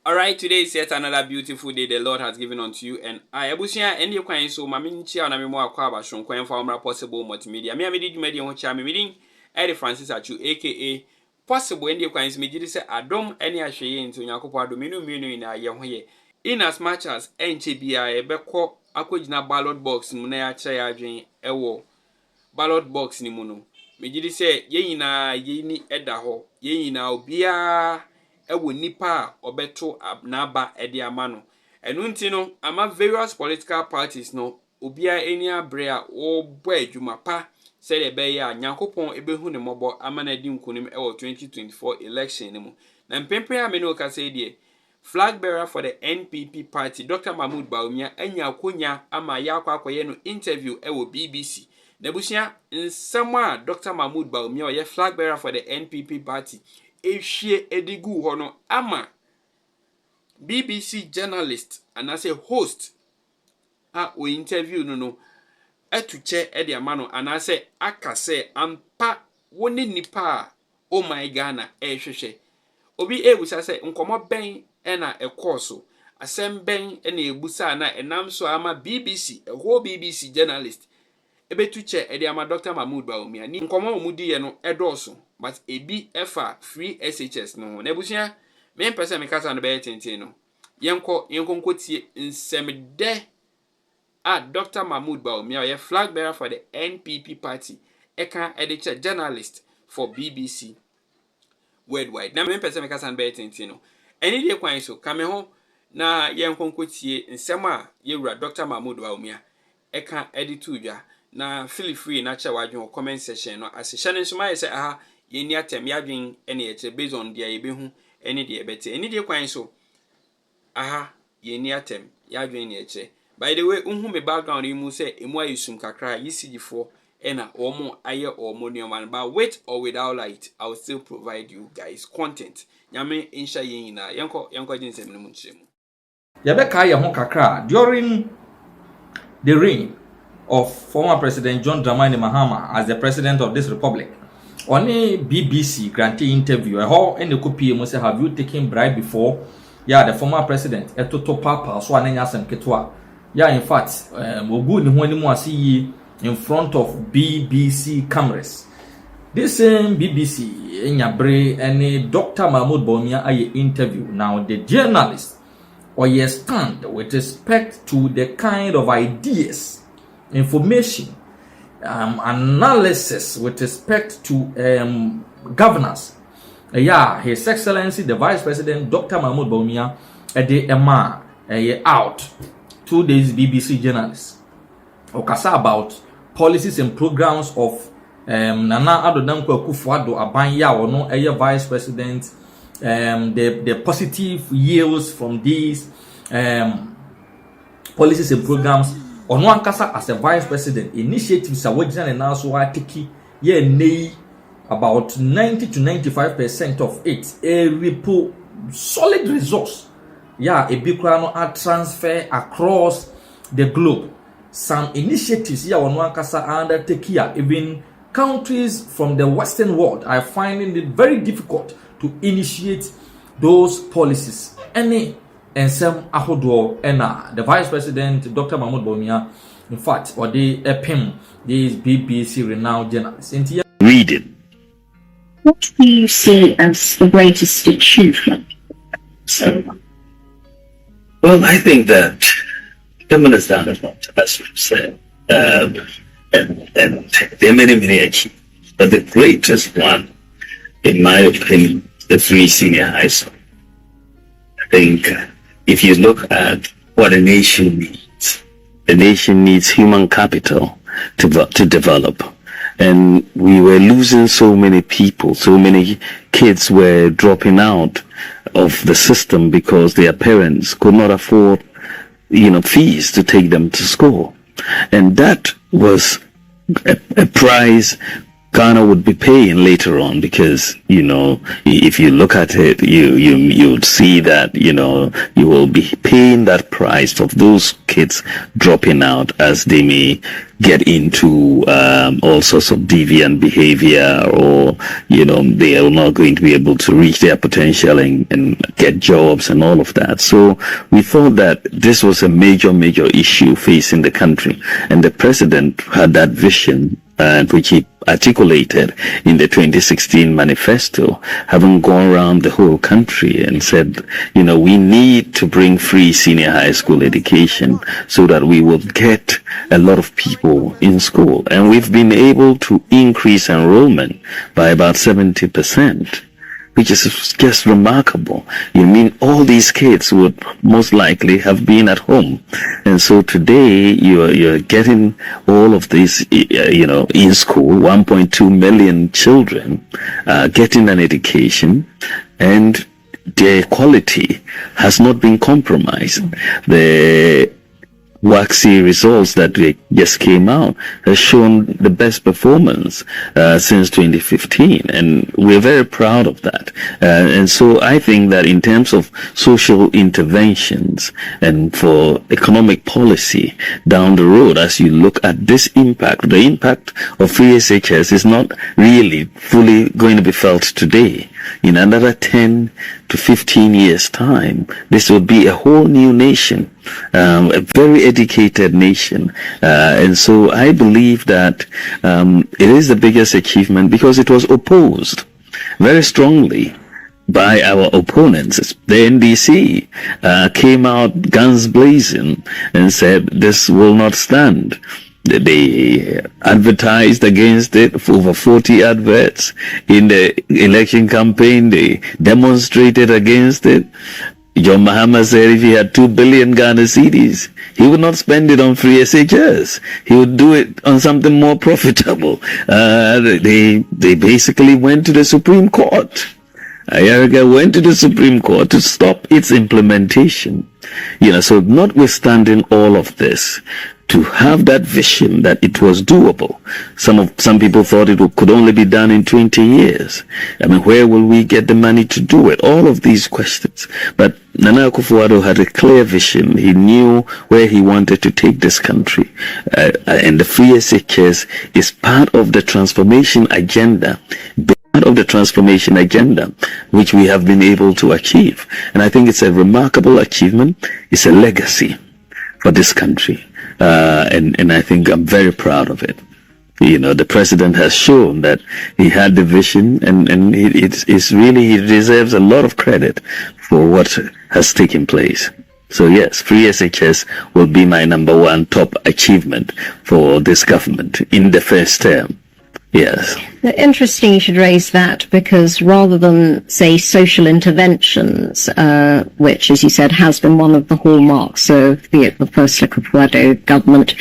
Alright, today is yet another beautiful day the Lord has given unto you, and I abusia and you can so mami chia na me mo akwa abashon kwan fa umra possible multimedia. Me amedi dwumadi ho chia me reading Eddie Francis Achu aka possible and you can me gidi say adom ene ahweye nti onyakopo adom enu na ye ho ye. In as much as enche bia e beko akogina ballot box mu na ya kire ya adwen ewo ballot box ni mu no. Me gidi say ye nyina ye ni eda ho, ye nyina obia ewo nipa obeto naba edi amano enu nti no ama various political parties no obia eni abre a obo adwuma pa se de be ya nyankopon ebehu ne mobo ama na di nkunim ewo 2024 election ni mu na mpempe a me no ka say die flag bearer for the NPP party Dr. Mahmoud Bawumia anya akonya ama ya akwakoye no interview ewo BBC na busia nsema Dr. Mahmoud Bawumia oye flag bearer for the NPP party ehwie edigu hono ama BBC journalist and as a host o interview no etuche edi amano and as a akase ampa woni nipa oh my Ghana ehwehwe obi ebusa se nkomo ben na ekoso asem ben na ebusa na enam so ama BBC a whole BBC journalist ebetuche edi ama Dr. Mahmoud Bawumia ni nkomo omudi ye no edoso but ebi efa free SHS no na ebusia me mpese me kasa no be tenten no yenko nkotie nsemde a Dr. Mahmoud Bawumia ye flag bearer for the NPP party eka editor journalist for BBC worldwide na me mpese me kasa no be tenten no eni de kwan so kame ho na yenko nkotie nsema yewura Dr. Mahmoud Bawumia eka editor dwa na feel free na cha wadwen comment section no asehye ne so mai say aha yeni atem yadwen ene ye based on dia yebehu ene de ebete ene de kwan so aha yeni atem yadwen ne ye. By the way unhu me background mu say emu ayisum kakra yisigifo ena omo aye omo neoman but with or without light I will still provide you guys content nyame insha yin na yenko jinsem no mu nchemu yabeka ye ho kakra during the reign of former President John Dramani Mahama as the president of this republic. On a BBC grantee interview, a whole and the copy must say, have you taken bribe before? Yeah, the former president, Etoto Papa, so Ananyasem Ketwa. Yeah, in fact, Mobu Nihuanimu see in front of BBC cameras. This same BBC in Yabre and Dr. Mahmoud Bawumia aye interview. Now the journalist or ye stand with respect to the kind of ideas, information, analysis with respect to governance. His Excellency the Vice President Dr. Mahmoud Bawumia out 2 days BBC journalists. Okasa about policies and programs of Nana Addo Akufo-Addo Abanya ono Vice President, the positive yields from these policies and programs. Ono ankasa as a vice president initiatives are wagina and also atiki ye nei about 90 to 95% of it a repo solid resource a big no are transfer across the globe. Some initiatives ono ankasa undertake here even countries from the western world are finding it very difficult to initiate those policies and some ahodo ena the vice president Dr. Mahmoud Bawumia in fact or they epim these BBC renowned journalists reading. What do you see as the greatest achievement so far? Well, I think that government has done a lot, as we've said, and there are many achievements, but the greatest one, in my opinion, the free senior high school. I think if you look at what a nation needs, the nation needs human capital to develop. And we were losing so many people, so many kids were dropping out of the system because their parents could not afford, fees to take them to school. And that was a prize Ghana would be paying later on, because, if you look at it, you would see that, you will be paying that price of those kids dropping out as they may get into all sorts of deviant behavior, or, they are not going to be able to reach their potential and get jobs and all of that. So we thought that this was a major, major issue facing the country. And the president had that vision, which he articulated in the 2016 manifesto, having gone around the whole country and said, we need to bring free senior high school education so that we will get a lot of people in school. And we've been able to increase enrollment by about 70%. Which is just remarkable. You mean all these kids would most likely have been at home. And so today you're getting all of these, in school, 1.2 million children, getting an education, and their quality has not been compromised. The waxy results that just came out has shown the best performance since 2015, and we're very proud of that. And so I think that in terms of social interventions and for economic policy down the road, as you look at this impact, the impact of free SHS is not really fully going to be felt today. In another 10 to 15 years' time, this will be a whole new nation, a very educated nation. And so I believe that it is the biggest achievement because it was opposed very strongly by our opponents. The NDC came out guns blazing and said this will not stand. They advertised against it for over 40 adverts in the election campaign. They demonstrated against it. John Mahama said if he had 2 billion Ghana cedis, he would not spend it on free SHS. He would do it on something more profitable. They basically went to the Supreme Court. Ayariga went to the Supreme Court to stop its implementation. So notwithstanding all of this, to have that vision that it was doable. Some people thought it could only be done in 20 years. Where will we get the money to do it? All of these questions. But Nana Akufo-Addo had a clear vision. He knew where he wanted to take this country. And the free SHS is part of the transformation agenda. Of the transformation agenda, which we have been able to achieve. And I think it's a remarkable achievement. It's a legacy for this country. And I think I'm very proud of it. The president has shown that he had the vision, and it's really, he deserves a lot of credit for what has taken place. So yes, free SHS will be my number one top achievement for this government in the first term. Yes. Interesting you should raise that, because rather than, say, social interventions, which, as you said, has been one of the hallmarks of the first Akufo-Addo government,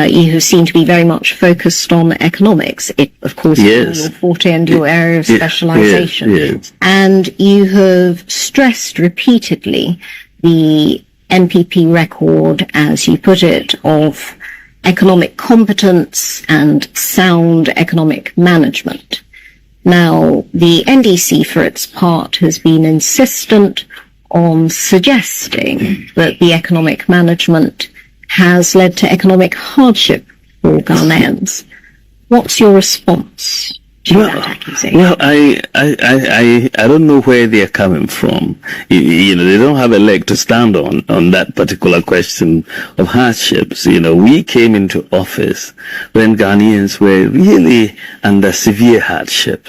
you seem to be very much focused on economics. It, of course, is your forte and your area of specialization. Yes. And you have stressed repeatedly the NPP record, as you put it, of economic competence and sound economic management. Now, the NDC, for its part, has been insistent on suggesting that the economic management has led to economic hardship for Ghanaians. What's your response to that accusation? Well, I don't know where they're coming from. They don't have a leg to stand on that particular question of hardships. We came into office when Ghanaians were really under severe hardship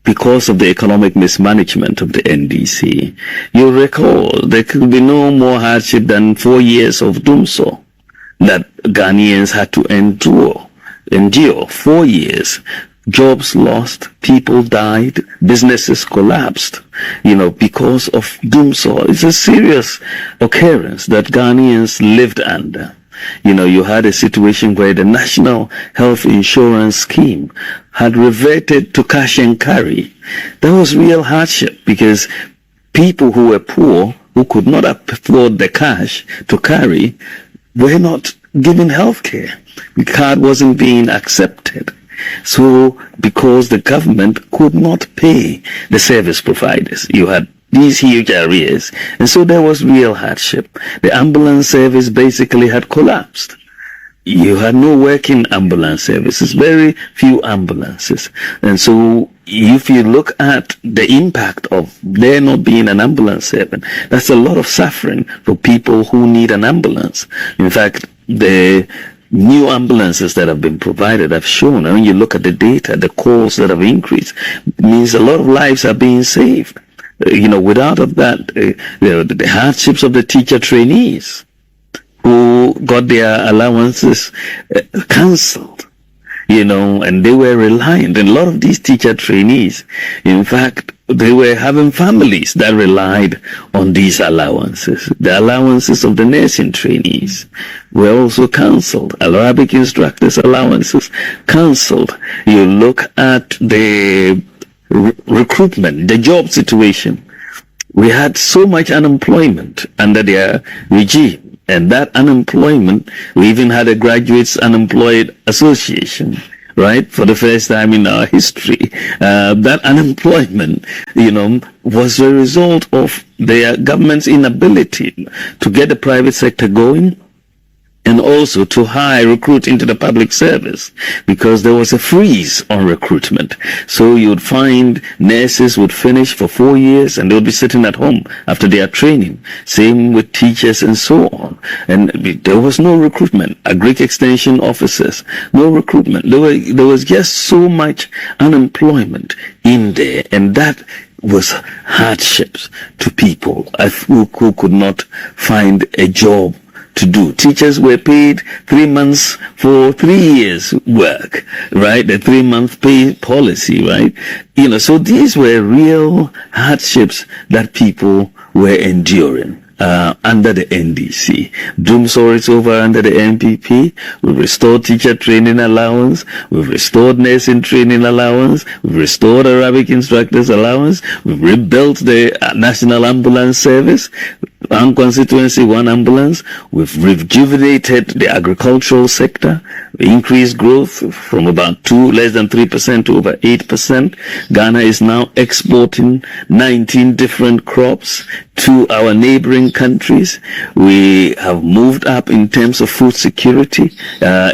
because of the economic mismanagement of the NDC. You'll recall there could be no more hardship than 4 years of doomsor that Ghanaians had to endure 4 years. Jobs lost, people died, businesses collapsed, because of doomsor. It's a serious occurrence that Ghanaians lived under. You had a situation where the National Health Insurance Scheme had reverted to cash and carry. That was real hardship, because people who were poor, who could not afford the cash to carry, were not given health care. The card wasn't being accepted. So, because the government could not pay the service providers, you had these huge arrears, and so there was real hardship. The ambulance service basically had collapsed. You had no working ambulance services, very few ambulances. And so if you look at the impact of there not being an ambulance service, that's a lot of suffering for people who need an ambulance. In fact, the new ambulances that have been provided have shown, and when you look at the data, the calls that have increased, means a lot of lives are being saved. Without of that, the hardships of the teacher trainees who got their allowances cancelled, and they were reliant. And a lot of these teacher trainees, in fact, they were having families that relied on these allowances. The allowances of the nursing trainees were also cancelled. Arabic instructors' allowances cancelled. You look at the recruitment, the job situation. We had so much unemployment under their regime. And that unemployment, we even had a graduates unemployed association, right? For the first time in our history. That unemployment, was a result of their government's inability to get the private sector going, and also to recruit into the public service, because there was a freeze on recruitment. So you would find nurses would finish for 4 years and they would be sitting at home after their training. Same with teachers and so on. And there was no recruitment. Agric extension officers, no recruitment. There was just so much unemployment in there, and that was hardships to people who could not find a job to do. Teachers were paid 3 months for 3 years work, right? The 3-month pay policy, right? So these were real hardships that people were enduring under the NDC. Doom saw it over under the NPP. We've restored teacher training allowance. We've restored nursing training allowance. We've restored Arabic instructors allowance. We've rebuilt the National Ambulance Service. One constituency, one ambulance. We've rejuvenated the agricultural sector, increased growth from about less than 3% to over 8%. Ghana is now exporting 19 different crops to our neighboring countries. We have moved up in terms of food security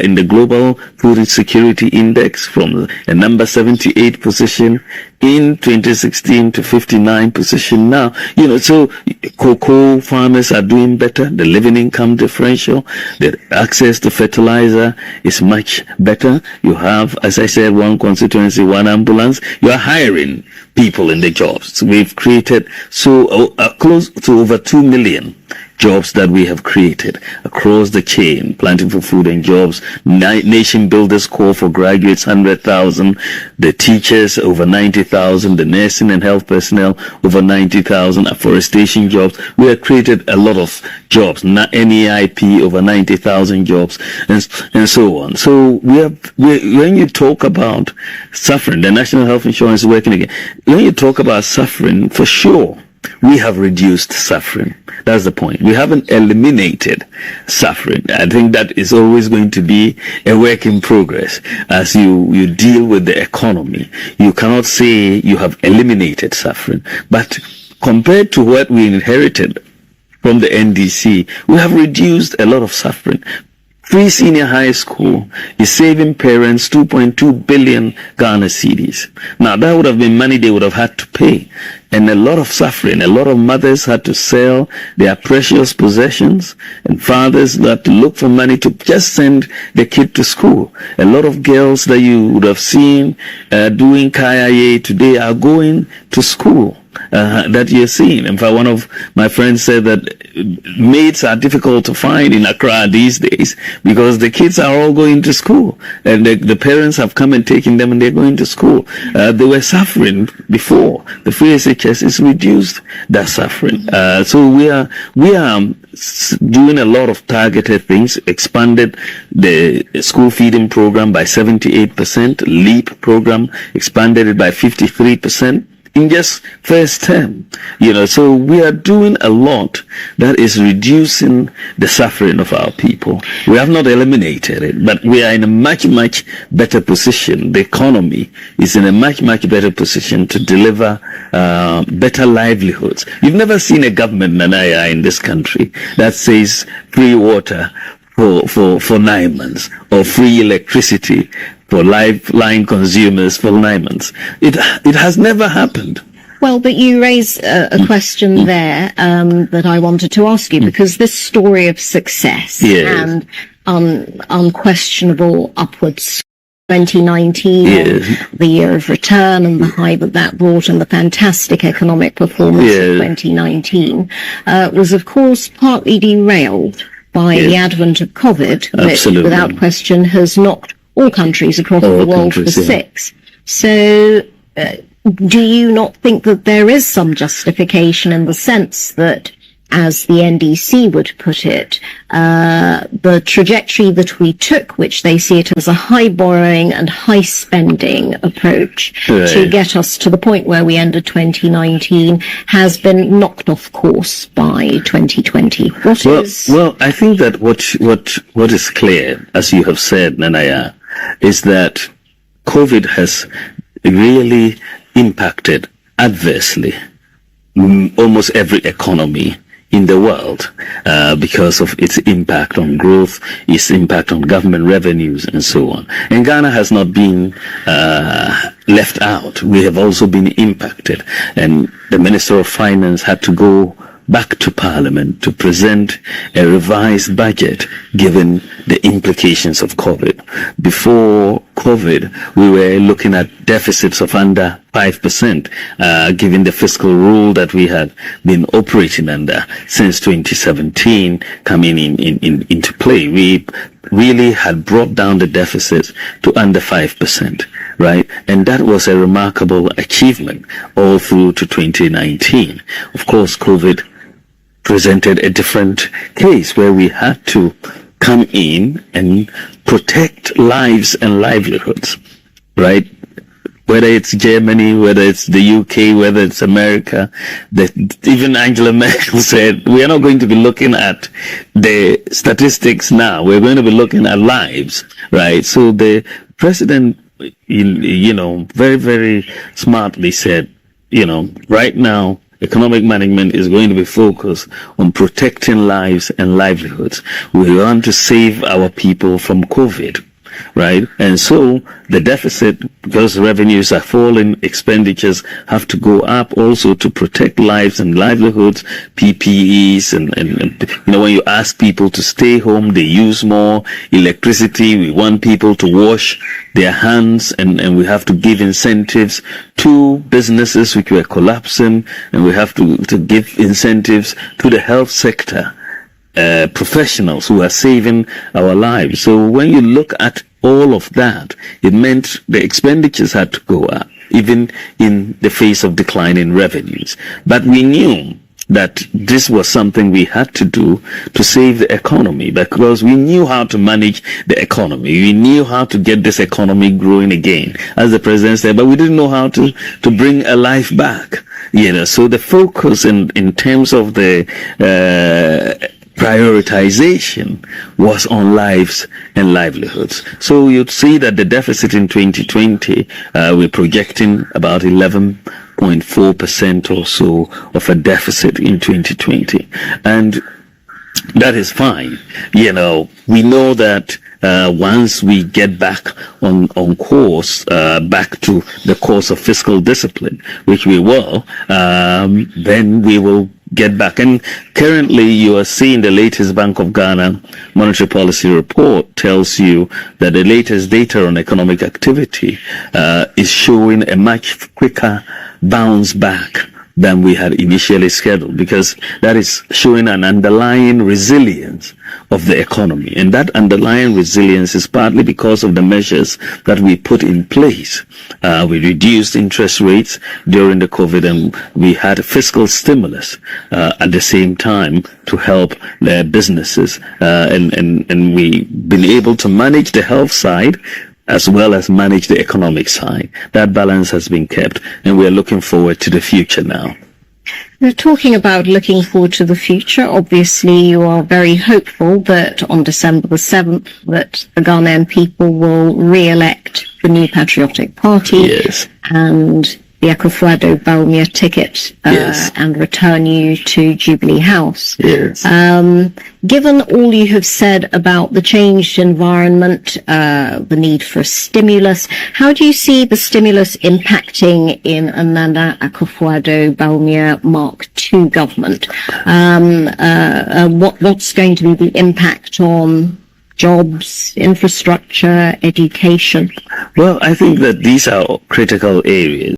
in the Global Food Security Index from a number 78 position in 2016 to 59 position now. So cocoa farmers are doing better. The living income differential, the access to fertilizer is much better. You have, as I said, one constituency, one ambulance. You are hiring people in the jobs. So we've created close to over 2 million jobs that we have created across the chain. Planting for Food and Jobs, Nation Builders Call for graduates, 100,000. The teachers, over 90,000. The nursing and health personnel, over 90,000. Afforestation jobs. We have created a lot of jobs. NEIP, over 90,000 jobs, and so on. So when you talk about suffering, the National Health Insurance is working again. When you talk about suffering, for sure, we have reduced suffering. That's the point. We haven't eliminated suffering. I think that is always going to be a work in progress as you deal with the economy. You cannot say you have eliminated suffering, but compared to what we inherited from the NDC, we have reduced a lot of suffering. Free senior high school is saving parents 2.2 billion Ghana cedis. Now, that would have been money they would have had to pay. And a lot of suffering. A lot of mothers had to sell their precious possessions, and fathers had to look for money to just send the kid to school. A lot of girls that you would have seen doing KIA today are going to school. That you're seeing. In fact, one of my friends said that maids are difficult to find in Accra these days because the kids are all going to school, and the parents have come and taken them and they're going to school. They were suffering before. The free SHS has reduced that suffering. So we are doing a lot of targeted things, expanded the school feeding program by 78%, LEAP program, expanded it by 53%. in just first term. So we are doing a lot that is reducing the suffering of our people. We have not eliminated it, but we are in a much, much better position. The economy is in a much, much better position to deliver better livelihoods. You've never seen a government, Nanaya, in this country that says free water for 9 months or free electricity for lifeline consumers for 9 months. It has never happened. Well, but you raise a question there that I wanted to ask you, because this story of success and unquestionable upwards 2019, the year of return and the high that brought and the fantastic economic performance of 2019 was, of course, partly derailed by the advent of COVID, which, without question, has knocked all countries across the world for six. So, do you not think that there is some justification in the sense that, as the NDC would put it, the trajectory that we took, which they see it as a high borrowing and high spending approach to get us to the point where we ended 2019, has been knocked off course by 2020? Well, I think that what is clear, as you have said, Nanaya, is that COVID has really impacted adversely almost every economy in the world because of its impact on growth, its impact on government revenues, and so on. And Ghana has not been left out. We have also been impacted. And the Minister of Finance had to go back to Parliament to present a revised budget given the implications of COVID. Before COVID, we were looking at deficits of under 5%, given the fiscal rule that we had been operating under since 2017 coming into play. We really had brought down the deficit to under 5%, right? And that was a remarkable achievement all through to 2019. Of course, COVID presented a different case where we had to come in and protect lives and livelihoods, right? Whether it's Germany, whether it's the UK, whether it's America, even Angela Merkel said, we are not going to be looking at the statistics now. We're going to be looking at lives, right? So the president, very, very smartly said, right now, economic management is going to be focused on protecting lives and livelihoods. We want to save our people from COVID, right? And so the deficit, because revenues are falling, expenditures have to go up also to protect lives and livelihoods, PPEs, and when you ask people to stay home, they use more electricity. We want people to wash their hands, and we have to give incentives to businesses which were collapsing, and we have to give incentives to the health sector. Professionals who are saving our lives. So when you look at all of that, it meant the expenditures had to go up, even in the face of declining revenues. But we knew that this was something we had to do to save the economy, because we knew how to manage the economy. We knew how to get this economy growing again, as the president said, but we didn't know how to bring a life back. So the focus in terms of the prioritization was on lives and livelihoods. So you'd see that the deficit in 2020, we're projecting about 11.4% or so of a deficit in 2020. And that is fine. We know that once we get back on course, back to the course of fiscal discipline, which we will, then we will get back. And currently you are seeing the latest Bank of Ghana monetary policy report tells you that the latest data on economic activity is showing a much quicker bounce back than we had initially scheduled, because that is showing an underlying resilience of the economy. And that underlying resilience is partly because of the measures that we put in place. We reduced interest rates during the COVID, and we had fiscal stimulus at the same time to help the businesses. And we've been able to manage the health side as well as manage the economic side. That balance has been kept, and we're looking forward to the future now. We're talking about looking forward to the future. Obviously, you are very hopeful that on December the 7th that the Ghanaian people will re-elect the New Patriotic Party. Yes. And the Akufo-Addo-Bawumia ticket Yes. and return you to Jubilee House. Yes. Given all you have said about the changed environment, the need for a stimulus, how do you see the stimulus impacting in a Nana Akufo-Addo-Bawumia Mark II government? What's going to be the impact on jobs, infrastructure, education? Well, I think that these are critical areas.